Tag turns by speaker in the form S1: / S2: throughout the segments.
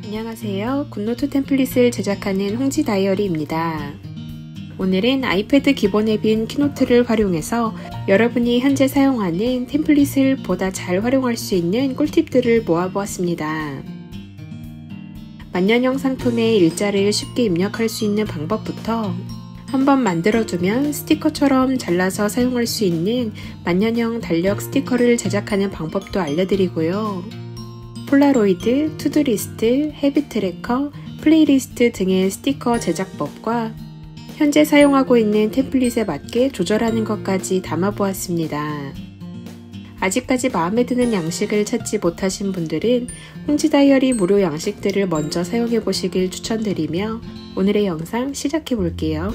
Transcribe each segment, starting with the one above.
S1: 안녕하세요. 굿노트 템플릿을 제작하는 홍지 다이어리입니다. 오늘은 아이패드 기본 앱인 키노트를 활용해서 여러분이 현재 사용하는 템플릿을 보다 잘 활용할 수 있는 꿀팁들을 모아보았습니다. 만년형 상품에 일자를 쉽게 입력할 수 있는 방법부터 한번 만들어두면 스티커처럼 잘라서 사용할 수 있는 만년형 달력 스티커를 제작하는 방법도 알려드리고요. 폴라로이드, 투두리스트, 헤비 트래커, 플레이리스트 등의 스티커 제작법과 현재 사용하고 있는 템플릿에 맞게 조절하는 것까지 담아보았습니다. 아직까지 마음에 드는 양식을 찾지 못하신 분들은 홍지 다이어리 무료 양식들을 먼저 사용해 보시길 추천드리며 오늘의 영상 시작해 볼게요.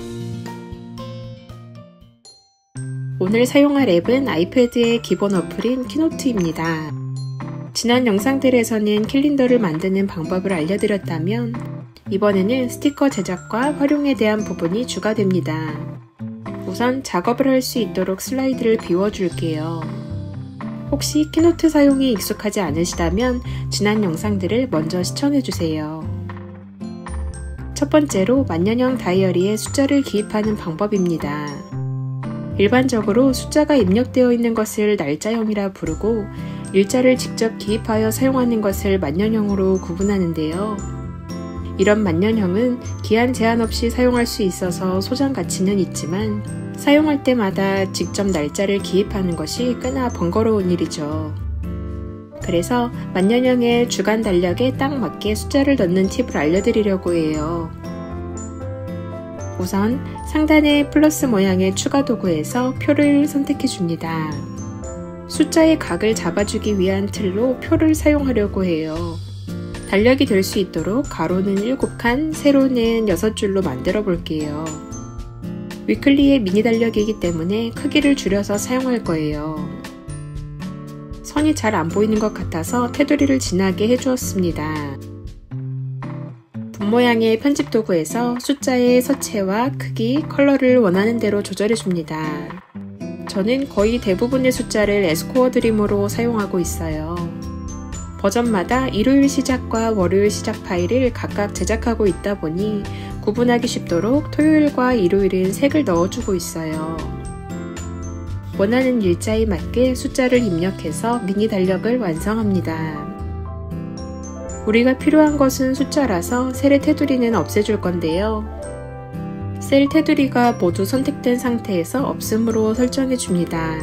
S1: 오늘 사용할 앱은 아이패드의 기본 어플인 키노트입니다. 지난 영상들에서는 캘린더를 만드는 방법을 알려드렸다면 이번에는 스티커 제작과 활용에 대한 부분이 추가됩니다. 우선 작업을 할 수 있도록 슬라이드를 비워줄게요. 혹시 키노트 사용이 익숙하지 않으시다면 지난 영상들을 먼저 시청해주세요. 첫 번째로 만년형 다이어리에 숫자를 기입하는 방법입니다. 일반적으로 숫자가 입력되어 있는 것을 날짜형이라 부르고 일자를 직접 기입하여 사용하는 것을 만년형으로 구분하는데요. 이런 만년형은 기한 제한 없이 사용할 수 있어서 소장 가치는 있지만 사용할 때마다 직접 날짜를 기입하는 것이 꽤나 번거로운 일이죠. 그래서 만년형의 주간 달력에 딱 맞게 숫자를 넣는 팁을 알려드리려고 해요. 우선 상단의 플러스 모양의 추가 도구에서 표를 선택해 줍니다. 숫자의 각을 잡아주기 위한 틀로 표를 사용하려고 해요. 달력이 될 수 있도록 가로는 7칸, 세로는 6줄로 만들어 볼게요. 위클리의 미니 달력이기 때문에 크기를 줄여서 사용할 거예요. 선이 잘 안 보이는 것 같아서 테두리를 진하게 해주었습니다. 분 모양의 편집 도구에서 숫자의 서체와 크기, 컬러를 원하는 대로 조절해 줍니다. 저는 거의 대부분의 숫자를 에스코어 드림으로 사용하고 있어요. 버전마다 일요일 시작과 월요일 시작 파일을 각각 제작하고 있다 보니 구분하기 쉽도록 토요일과 일요일은 색을 넣어주고 있어요. 원하는 일자에 맞게 숫자를 입력해서 미니 달력을 완성합니다. 우리가 필요한 것은 숫자라서 셀의 테두리는 없애줄 건데요. 셀 테두리가 모두 선택된 상태에서 없음으로 설정해 줍니다.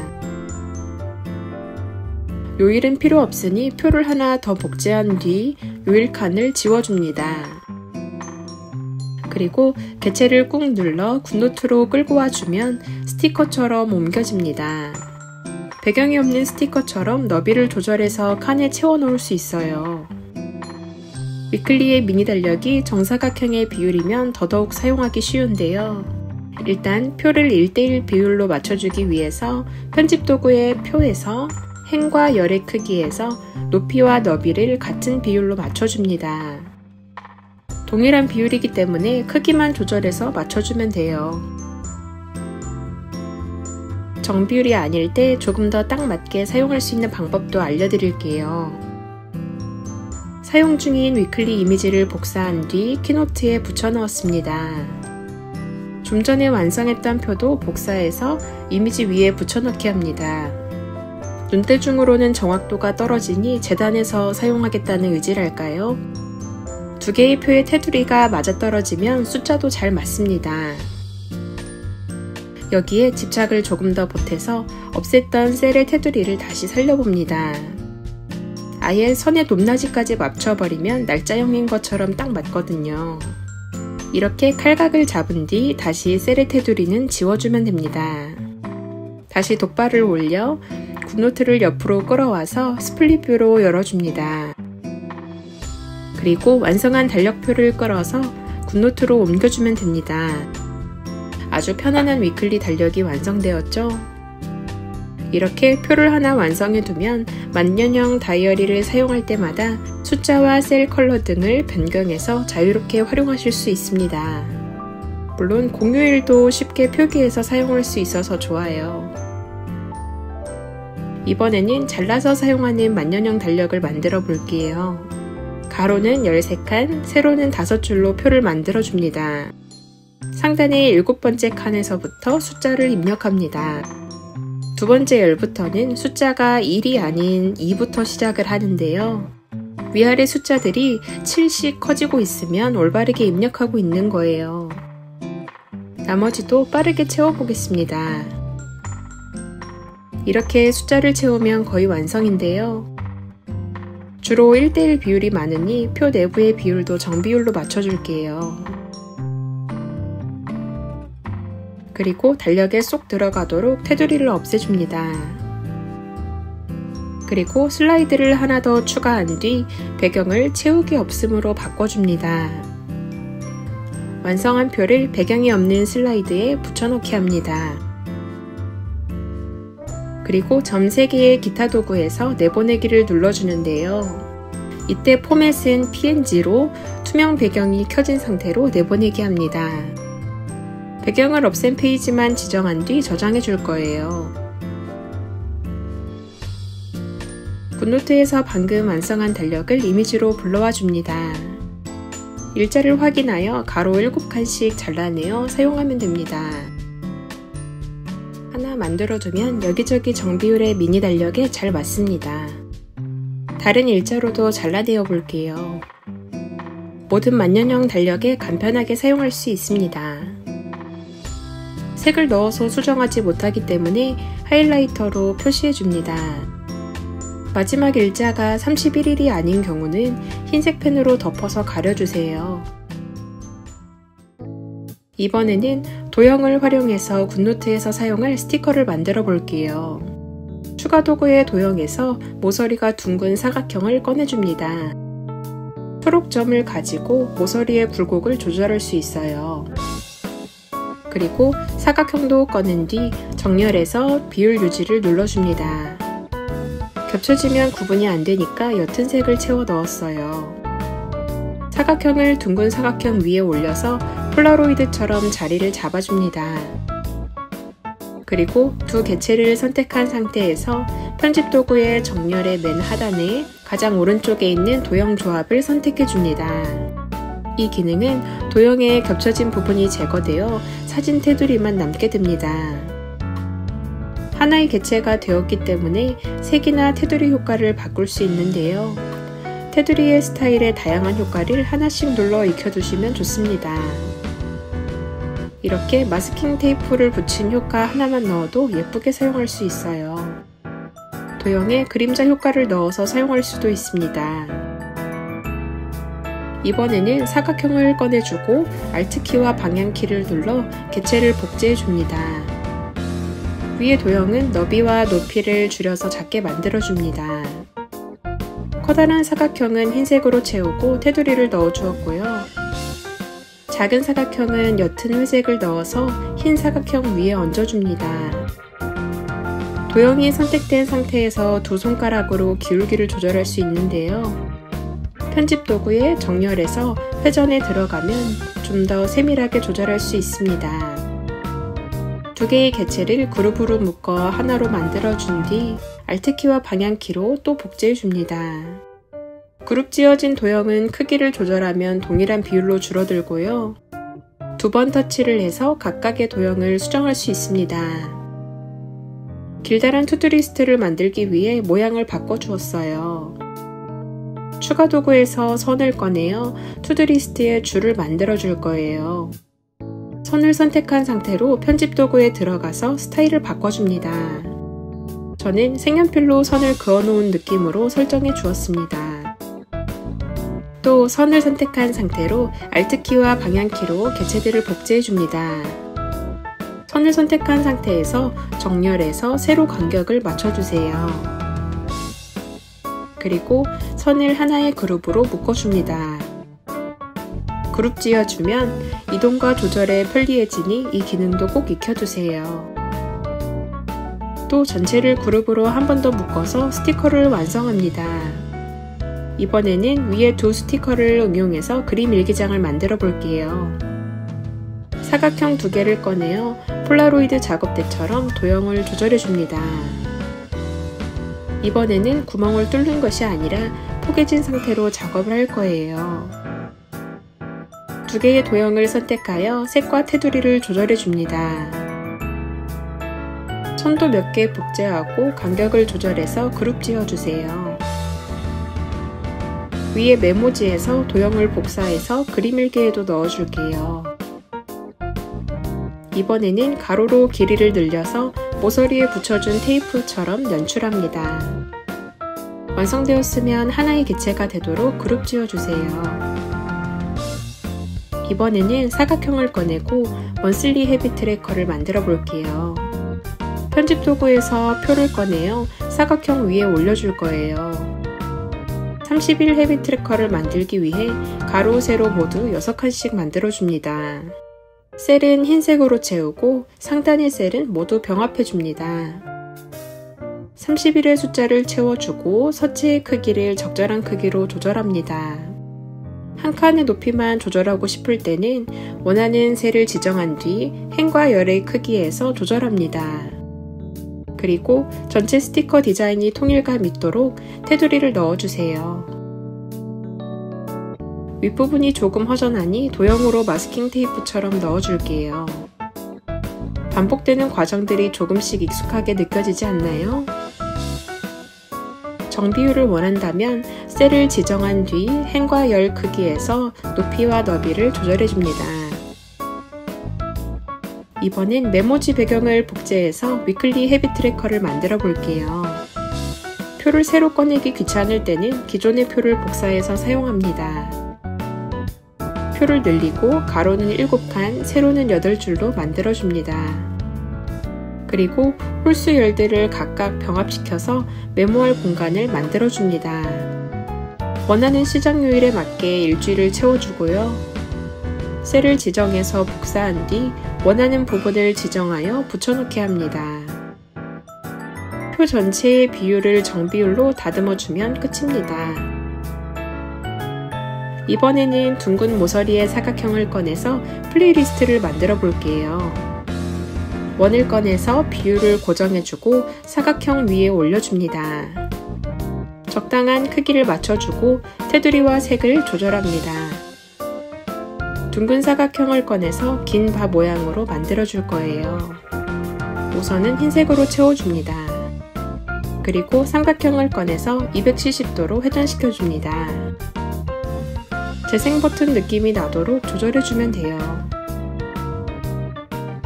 S1: 요일은 필요 없으니 표를 하나 더 복제한 뒤 요일 칸을 지워줍니다. 그리고 개체를 꾹 눌러 굿노트로 끌고 와주면 스티커처럼 옮겨집니다. 배경이 없는 스티커처럼 너비를 조절해서 칸에 채워 놓을 수 있어요. 위클리의 미니 달력이 정사각형의 비율이면 더더욱 사용하기 쉬운데요. 일단 표를 1:1 비율로 맞춰주기 위해서 편집 도구의 표에서 행과 열의 크기에서 높이와 너비를 같은 비율로 맞춰줍니다. 동일한 비율이기 때문에 크기만 조절해서 맞춰주면 돼요. 정비율이 아닐 때 조금 더 딱 맞게 사용할 수 있는 방법도 알려드릴게요. 사용 중인 위클리 이미지를 복사한 뒤 키노트에 붙여 넣었습니다. 좀 전에 완성했던 표도 복사해서 이미지 위에 붙여넣기 합니다. 눈대중으로는 정확도가 떨어지니 재단해서 사용하겠다는 의지랄까요? 두 개의 표의 테두리가 맞아떨어지면 숫자도 잘 맞습니다. 여기에 집착을 조금 더 보태서 없앴던 셀의 테두리를 다시 살려봅니다. 아예 선의 높낮이까지 맞춰버리면 날짜형인 것처럼 딱 맞거든요. 이렇게 칼각을 잡은 뒤 다시 셀의 테두리는 지워주면 됩니다. 다시 돗발을 올려 굿노트를 옆으로 끌어와서 스플릿 뷰로 열어줍니다. 그리고 완성한 달력표를 끌어서 굿노트로 옮겨주면 됩니다. 아주 편안한 위클리 달력이 완성되었죠? 이렇게 표를 하나 완성해두면 만년형 다이어리를 사용할 때마다 숫자와 셀 컬러 등을 변경해서 자유롭게 활용하실 수 있습니다. 물론 공휴일도 쉽게 표기해서 사용할 수 있어서 좋아요. 이번에는 잘라서 사용하는 만년형 달력을 만들어 볼게요. 가로는 13칸, 세로는 5줄로 표를 만들어 줍니다. 상단의 7번째 칸에서부터 숫자를 입력합니다. 두 번째 열부터는 숫자가 1이 아닌 2부터 시작을 하는데요. 위아래 숫자들이 7씩 커지고 있으면 올바르게 입력하고 있는 거예요. 나머지도 빠르게 채워보겠습니다. 이렇게 숫자를 채우면 거의 완성인데요. 주로 1:1 비율이 많으니 표 내부의 비율도 정비율로 맞춰줄게요. 그리고 달력에 쏙 들어가도록 테두리를 없애줍니다. 그리고 슬라이드를 하나 더 추가한 뒤 배경을 채우기 없음으로 바꿔줍니다. 완성한 표를 배경이 없는 슬라이드에 붙여넣기 합니다. 그리고 점 3개의 기타 도구에서 내보내기를 눌러주는데요. 이때 포맷은 PNG로 투명 배경이 켜진 상태로 내보내기 합니다. 배경을 없앤 페이지만 지정한 뒤 저장해 줄 거예요. 굿노트에서 방금 완성한 달력을 이미지로 불러와 줍니다. 일자를 확인하여 가로 7칸씩 잘라내어 사용하면 됩니다. 하나 만들어두면 여기저기 정비율의 미니 달력에 잘 맞습니다. 다른 일자로도 잘라내어 볼게요. 모든 만년형 달력에 간편하게 사용할 수 있습니다. 색을 넣어서 수정하지 못하기 때문에 하이라이터로 표시해줍니다. 마지막 일자가 31일이 아닌 경우는 흰색 펜으로 덮어서 가려주세요. 이번에는 도형을 활용해서 굿노트에서 사용할 스티커를 만들어 볼게요. 추가 도구의 도형에서 모서리가 둥근 사각형을 꺼내줍니다. 초록점을 가지고 모서리의 굴곡을 조절할 수 있어요. 그리고 사각형도 꺼낸 뒤 정렬해서 비율 유지를 눌러줍니다. 겹쳐지면 구분이 안되니까 옅은 색을 채워 넣었어요. 사각형을 둥근 사각형 위에 올려서 폴라로이드처럼 자리를 잡아줍니다. 그리고 두 개체를 선택한 상태에서 편집 도구의 정렬의 맨 하단에 가장 오른쪽에 있는 도형 조합을 선택해줍니다. 이 기능은 도형의 겹쳐진 부분이 제거되어 사진 테두리만 남게 됩니다. 하나의 개체가 되었기 때문에 색이나 테두리 효과를 바꿀 수 있는데요. 테두리의 스타일에 다양한 효과를 하나씩 눌러 익혀두시면 좋습니다. 이렇게 마스킹 테이프를 붙인 효과 하나만 넣어도 예쁘게 사용할 수 있어요. 도형에 그림자 효과를 넣어서 사용할 수도 있습니다. 이번에는 사각형을 꺼내주고 Alt키와 방향키를 눌러 개체를 복제해줍니다. 위의 도형은 너비와 높이를 줄여서 작게 만들어줍니다. 커다란 사각형은 흰색으로 채우고 테두리를 넣어주었고요. 작은 사각형은 옅은 회색을 넣어서 흰 사각형 위에 얹어줍니다. 도형이 선택된 상태에서 두 손가락으로 기울기를 조절할 수 있는데요. 편집 도구에 정렬해서 회전에 들어가면 좀 더 세밀하게 조절할 수 있습니다. 두 개의 개체를 그룹으로 묶어 하나로 만들어준 뒤 Alt키와 방향키로 또 복제해줍니다. 그룹 지어진 도형은 크기를 조절하면 동일한 비율로 줄어들고요. 두 번 터치를 해서 각각의 도형을 수정할 수 있습니다. 길다란 투두리스트를 만들기 위해 모양을 바꿔주었어요. 추가 도구에서 선을 꺼내어 투두리스트에 줄을 만들어 줄 거예요. 선을 선택한 상태로 편집 도구에 들어가서 스타일을 바꿔줍니다. 저는 색연필로 선을 그어놓은 느낌으로 설정해 주었습니다. 또 선을 선택한 상태로 Alt키와 방향키로 개체들을 복제해 줍니다. 선을 선택한 상태에서 정렬해서 세로 간격을 맞춰주세요. 그리고 선을 하나의 그룹으로 묶어줍니다. 그룹 지어주면 이동과 조절에 편리해지니 이 기능도 꼭 익혀두세요. 또 전체를 그룹으로 한 번 더 묶어서 스티커를 완성합니다. 이번에는 위에 두 스티커를 응용해서 그림 일기장을 만들어 볼게요. 사각형 두 개를 꺼내어 폴라로이드 작업대처럼 도형을 조절해 줍니다. 이번에는 구멍을 뚫는 것이 아니라 포개진 상태로 작업을 할 거예요. 두 개의 도형을 선택하여 색과 테두리를 조절해 줍니다. 선도 몇 개 복제하고 간격을 조절해서 그룹 지어주세요. 위에 메모지에서 도형을 복사해서 그림 일기에도 넣어줄게요. 이번에는 가로로 길이를 늘려서 모서리에 붙여준 테이프처럼 연출합니다. 완성되었으면 하나의 개체가 되도록 그룹 지어주세요. 이번에는 사각형을 꺼내고 먼슬리 헤비 트래커를 만들어 볼게요. 편집 도구에서 표를 꺼내어 사각형 위에 올려줄 거예요. 30일 헤비 트래커를 만들기 위해 가로, 세로 모두 6칸씩 만들어줍니다. 셀은 흰색으로 채우고 상단의 셀은 모두 병합해줍니다. 30일의 숫자를 채워주고 서체의 크기를 적절한 크기로 조절합니다. 한 칸의 높이만 조절하고 싶을 때는 원하는 셀을 지정한 뒤 행과 열의 크기에서 조절합니다. 그리고 전체 스티커 디자인이 통일감 있도록 테두리를 넣어주세요. 윗부분이 조금 허전하니 도형으로 마스킹 테이프처럼 넣어줄게요. 반복되는 과정들이 조금씩 익숙하게 느껴지지 않나요? 정비율을 원한다면 셀을 지정한 뒤 행과 열 크기에서 높이와 너비를 조절해줍니다. 이번엔 메모지 배경을 복제해서 위클리 헤비 트래커를 만들어 볼게요. 표를 새로 꺼내기 귀찮을 때는 기존의 표를 복사해서 사용합니다. 표를 늘리고 가로는 7칸, 세로는 8줄로 만들어줍니다. 그리고 홀수 열들을 각각 병합시켜서 메모할 공간을 만들어줍니다. 원하는 시작 요일에 맞게 일지를 채워주고요. 셀을 지정해서 복사한 뒤 원하는 부분을 지정하여 붙여넣기 합니다. 표 전체의 비율을 정비율로 다듬어주면 끝입니다. 이번에는 둥근 모서리의 사각형을 꺼내서 플레이리스트를 만들어 볼게요. 원을 꺼내서 비율을 고정해주고 사각형 위에 올려줍니다. 적당한 크기를 맞춰주고 테두리와 색을 조절합니다. 둥근 사각형을 꺼내서 긴 바 모양으로 만들어줄 거예요. 우선은 흰색으로 채워줍니다. 그리고 삼각형을 꺼내서 270도로 회전시켜줍니다. 재생 버튼 느낌이 나도록 조절해주면 돼요.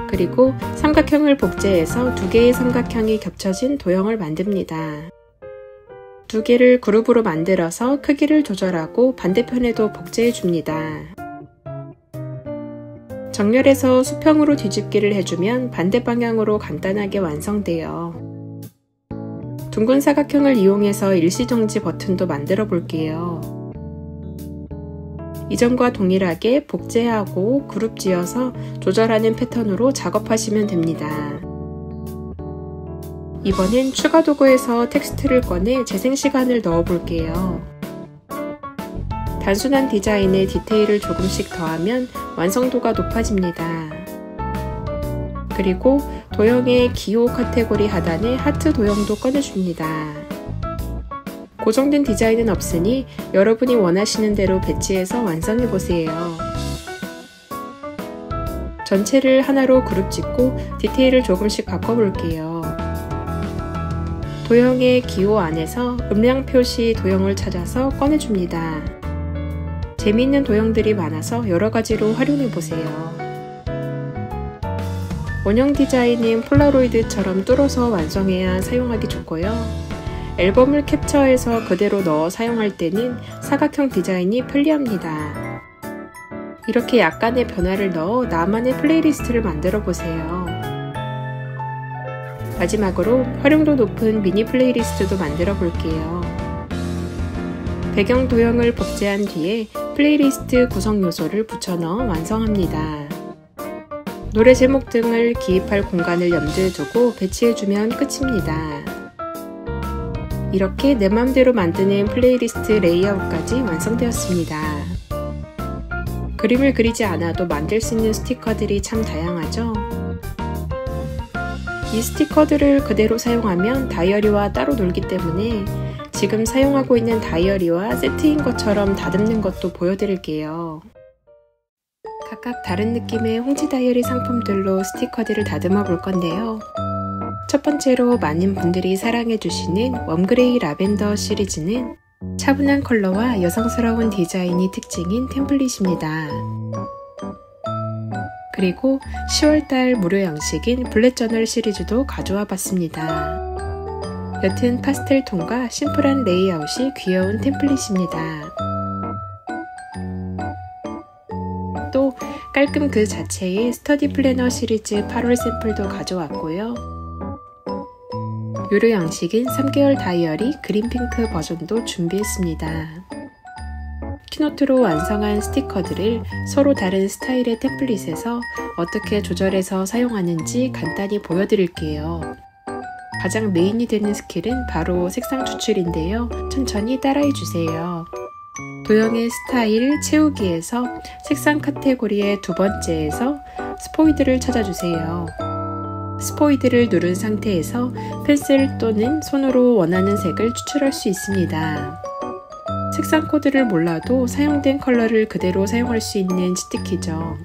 S1: 그리고 삼각형을 복제해서 두 개의 삼각형이 겹쳐진 도형을 만듭니다. 두 개를 그룹으로 만들어서 크기를 조절하고 반대편에도 복제해줍니다. 정렬해서 수평으로 뒤집기를 해주면 반대 방향으로 간단하게 완성돼요. 둥근 사각형을 이용해서 일시정지 버튼도 만들어 볼게요. 이전과 동일하게 복제하고 그룹 지어서 조절하는 패턴으로 작업하시면 됩니다. 이번엔 추가 도구에서 텍스트를 꺼내 재생 시간을 넣어 볼게요. 단순한 디자인에 디테일을 조금씩 더하면 완성도가 높아집니다. 그리고 도형의 기호 카테고리 하단에 하트 도형도 꺼내줍니다. 고정된 디자인은 없으니 여러분이 원하시는 대로 배치해서 완성해보세요. 전체를 하나로 그룹 짓고 디테일을 조금씩 바꿔볼게요. 도형의 기호 안에서 음량 표시 도형을 찾아서 꺼내줍니다. 재미있는 도형들이 많아서 여러가지로 활용해보세요. 원형 디자인은 폴라로이드처럼 뚫어서 완성해야 사용하기 좋고요. 앨범을 캡처해서 그대로 넣어 사용할 때는 사각형 디자인이 편리합니다. 이렇게 약간의 변화를 넣어 나만의 플레이리스트를 만들어 보세요. 마지막으로 활용도 높은 미니 플레이리스트도 만들어 볼게요. 배경 도형을 복제한 뒤에 플레이리스트 구성 요소를 붙여넣어 완성합니다. 노래 제목 등을 기입할 공간을 염두에 두고 배치해주면 끝입니다. 이렇게 내 맘대로 만드는 플레이리스트 레이아웃까지 완성되었습니다. 그림을 그리지 않아도 만들 수 있는 스티커들이 참 다양하죠? 이 스티커들을 그대로 사용하면 다이어리와 따로 놀기 때문에 지금 사용하고 있는 다이어리와 세트인 것처럼 다듬는 것도 보여드릴게요. 각각 다른 느낌의 홍지 다이어리 상품들로 스티커들을 다듬어 볼 건데요. 첫 번째로 많은 분들이 사랑해주시는 웜그레이 라벤더 시리즈는 차분한 컬러와 여성스러운 디자인이 특징인 템플릿입니다. 그리고 10월달 무료 양식인 블랙저널 시리즈도 가져와 봤습니다. 옅은 파스텔 톤과 심플한 레이아웃이 귀여운 템플릿입니다. 또 깔끔 그 자체의 스터디 플래너 시리즈 8월 샘플도 가져왔고요. 유료 양식인 3개월 다이어리 그린핑크 버전도 준비했습니다. 키노트로 완성한 스티커들을 서로 다른 스타일의 템플릿에서 어떻게 조절해서 사용하는지 간단히 보여드릴게요. 가장 메인이 되는 스킬은 바로 색상 추출인데요. 천천히 따라해주세요. 도형의 스타일 채우기에서 색상 카테고리의 두 번째에서 스포이드를 찾아주세요. 스포이드를 누른 상태에서 펜슬 또는 손으로 원하는 색을 추출할 수 있습니다. 색상 코드를 몰라도 사용된 컬러를 그대로 사용할 수 있는 치트키죠.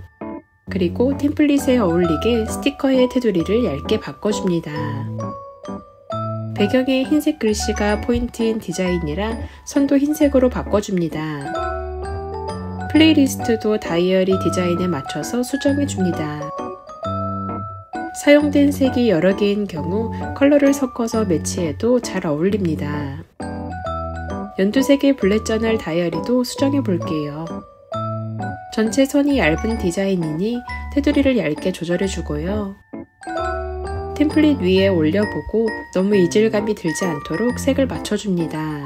S1: 그리고 템플릿에 어울리게 스티커의 테두리를 얇게 바꿔줍니다. 배경에 흰색 글씨가 포인트인 디자인이라 선도 흰색으로 바꿔줍니다. 플레이리스트도 다이어리 디자인에 맞춰서 수정해줍니다. 사용된 색이 여러 개인 경우 컬러를 섞어서 매치해도 잘 어울립니다. 연두색의 블랙저널 다이어리도 수정해 볼게요. 전체 선이 얇은 디자인이니 테두리를 얇게 조절해 주고요. 템플릿 위에 올려보고 너무 이질감이 들지 않도록 색을 맞춰줍니다.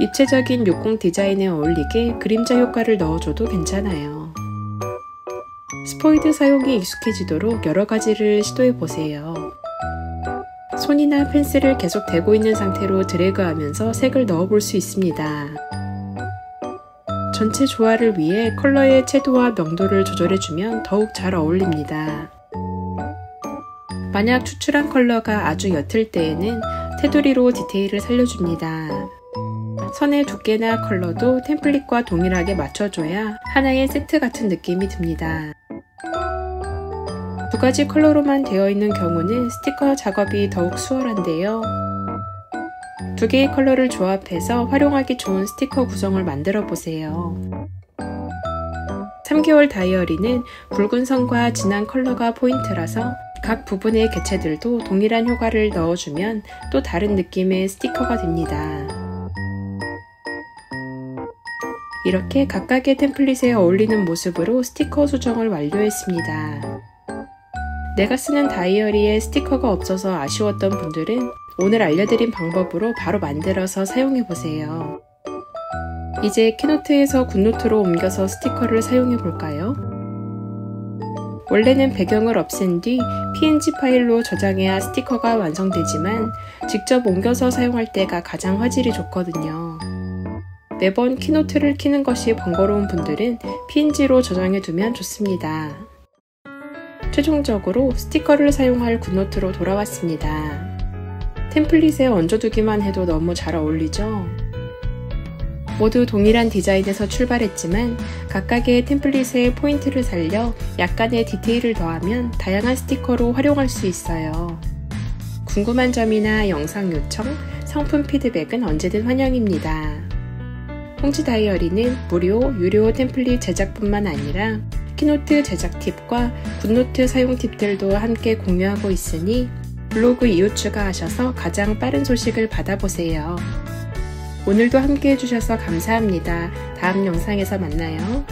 S1: 입체적인 육공 디자인에 어울리게 그림자 효과를 넣어줘도 괜찮아요. 스포이드 사용이 익숙해지도록 여러 가지를 시도해보세요. 손이나 펜슬을 계속 대고 있는 상태로 드래그하면서 색을 넣어볼 수 있습니다. 전체 조화를 위해 컬러의 채도와 명도를 조절해주면 더욱 잘 어울립니다. 만약 추출한 컬러가 아주 옅을 때에는 테두리로 디테일을 살려줍니다. 선의 두께나 컬러도 템플릿과 동일하게 맞춰줘야 하나의 세트 같은 느낌이 듭니다. 두 가지 컬러로만 되어 있는 경우는 스티커 작업이 더욱 수월한데요. 두 개의 컬러를 조합해서 활용하기 좋은 스티커 구성을 만들어 보세요. 3개월 다이어리는 붉은 선과 진한 컬러가 포인트라서 각 부분의 개체들도 동일한 효과를 넣어주면 또 다른 느낌의 스티커가 됩니다. 이렇게 각각의 템플릿에 어울리는 모습으로 스티커 수정을 완료했습니다. 내가 쓰는 다이어리에 스티커가 없어서 아쉬웠던 분들은 오늘 알려드린 방법으로 바로 만들어서 사용해보세요. 이제 키노트에서 굿노트로 옮겨서 스티커를 사용해볼까요? 원래는 배경을 없앤 뒤 PNG 파일로 저장해야 스티커가 완성되지만 직접 옮겨서 사용할 때가 가장 화질이 좋거든요. 매번 키노트를 키는 것이 번거로운 분들은 PNG로 저장해두면 좋습니다. 최종적으로 스티커를 사용할 굿노트로 돌아왔습니다. 템플릿에 얹어두기만 해도 너무 잘 어울리죠? 모두 동일한 디자인에서 출발했지만 각각의 템플릿에 포인트를 살려 약간의 디테일을 더하면 다양한 스티커로 활용할 수 있어요. 궁금한 점이나 영상 요청, 상품 피드백은 언제든 환영입니다. 홍지 다이어리는 무료, 유료 템플릿 제작뿐만 아니라 키노트 제작 팁과 굿노트 사용 팁들도 함께 공유하고 있으니 블로그 이웃 추가하셔서 가장 빠른 소식을 받아보세요. 오늘도 함께 해주셔서 감사합니다. 다음 영상에서 만나요.